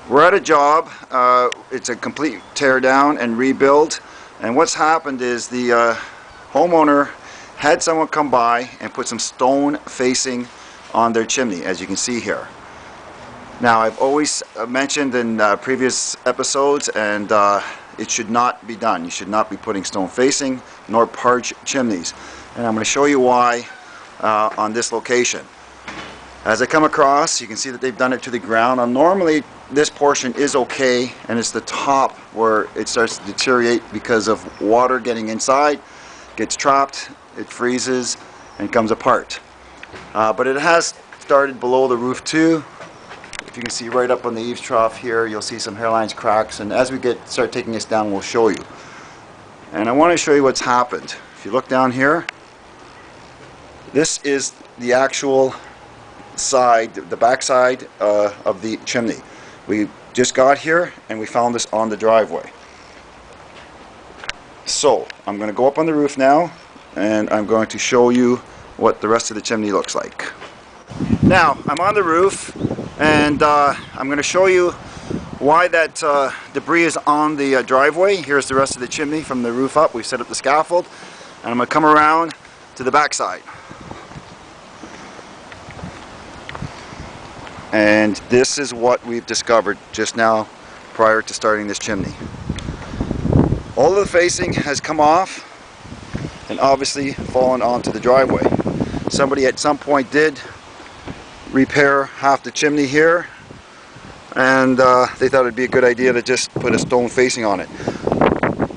We're at a job. It's a complete tear down and rebuild, and what's happened is the homeowner had someone come by and put some stone facing on their chimney, as you can see here. Now, I've always mentioned in previous episodes, and it should not be done. You should not be putting stone facing nor parge chimneys, and I'm going to show you why on this location. As I come across, you can see that they've done it to the ground. Now, normally this portion is okay, and it's the top where it starts to deteriorate because of water getting inside, gets trapped, it freezes and comes apart. But it has started below the roof too. If you can see right up on the eaves trough here, you'll see some hairlines, cracks, and as we start taking this down, we'll show you. And I want to show you what's happened. If you look down here, this is the actual side, the back side of the chimney. We just got here and we found this on the driveway. So I'm going to go up on the roof now and I'm going to show you what the rest of the chimney looks like. Now I'm on the roof and I'm going to show you why that debris is on the driveway. Here's the rest of the chimney from the roof up. We've set up the scaffold and I'm going to come around to the back side. And this is what we've discovered just now prior to starting this chimney. All of the facing has come off and obviously fallen onto the driveway. Somebody at some point did repair half the chimney here, and they thought it'd be a good idea to just put a stone facing on it.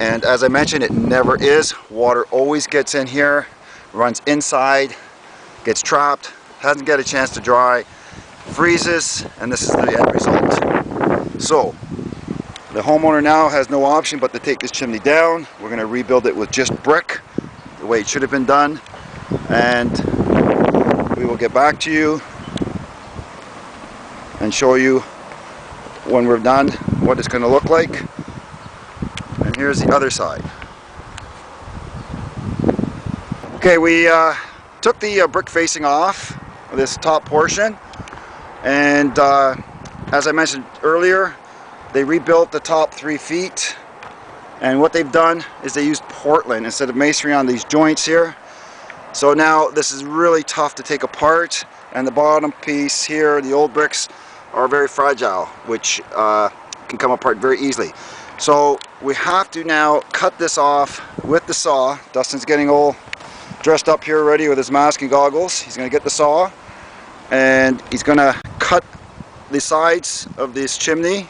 And as I mentioned, it never is. Water always gets in here, runs inside, gets trapped, hasn't got a chance to dry, freezes, and this is the end result. So the homeowner now has no option but to take this chimney down. We're going to rebuild it with just brick, the way it should have been done, and we will get back to you and show you when we're done what it's going to look like. And here's the other side. Okay, we took the brick facing off this top portion, and as I mentioned earlier, they rebuilt the top 3 feet, and what they've done is they used Portland instead of masonry on these joints here. So now this is really tough to take apart, and the bottom piece here, the old bricks, are very fragile, which can come apart very easily. So we have to now cut this off with the saw. Dustin's getting all dressed up here already with his mask and goggles. He's going to get the saw and he's going to cut the sides of this chimney,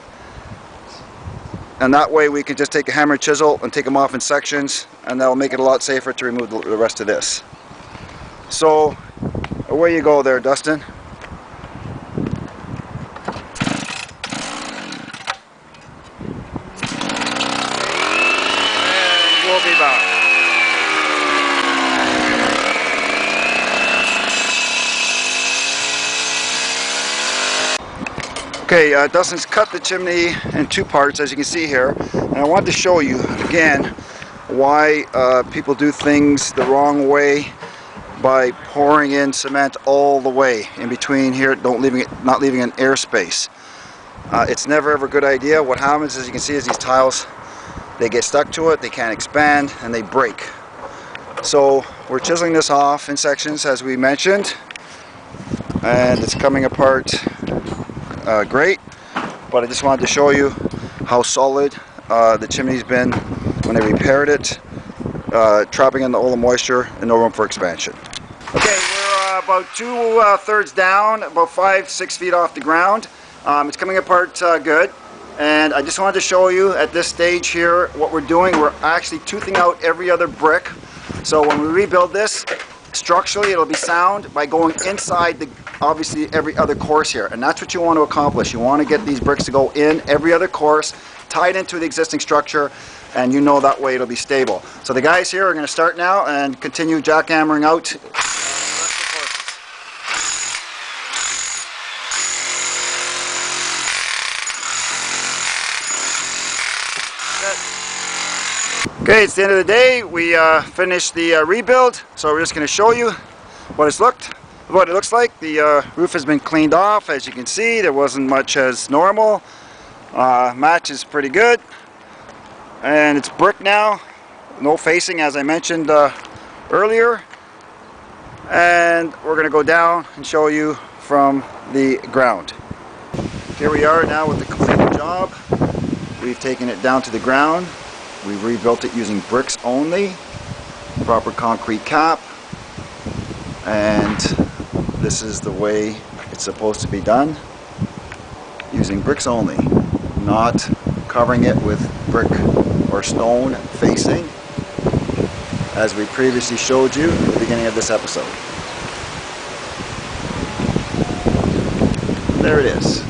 and that way we can just take a hammer and chisel and take them off in sections, and that will make it a lot safer to remove the rest of this. So away you go there, Dustin. And we'll be back. Okay, Dustin's cut the chimney in 2 parts, as you can see here, and I wanted to show you again why people do things the wrong way by pouring in cement all the way in between here, not leaving an airspace. It's never ever a good idea. What happens, as you can see, is these tiles, they get stuck to it, they can't expand, and they break. So we're chiseling this off in sections, as we mentioned, and it's coming apart great, but I just wanted to show you how solid the chimney's been when they repaired it, trapping in all the moisture and no room for expansion. Okay, we're about 2/3 down, about 5-6 feet off the ground. It's coming apart good, and I just wanted to show you at this stage here what we're doing. We're actually toothing out every other brick, so when we rebuild this, structurally it'll be sound by going inside obviously every other course here, and that's what you want to accomplish. You want to get these bricks to go in every other course, tied into the existing structure, and you know that way it'll be stable. So the guys here are going to start now and continue jackhammering out the rest of the courses. Okay, it's the end of the day. We finished the rebuild, so we're just going to show you what it looks like. The roof has been cleaned off. As you can see, there wasn't much as normal. Match is pretty good, and it's brick now, no facing as I mentioned earlier. And we're going to go down and show you from the ground. Here we are now with the completed job. We've taken it down to the ground. We've rebuilt it using bricks only, proper concrete cap, and this is the way it's supposed to be done, using bricks only, not covering it with brick or stone facing, as we previously showed you at the beginning of this episode. There it is.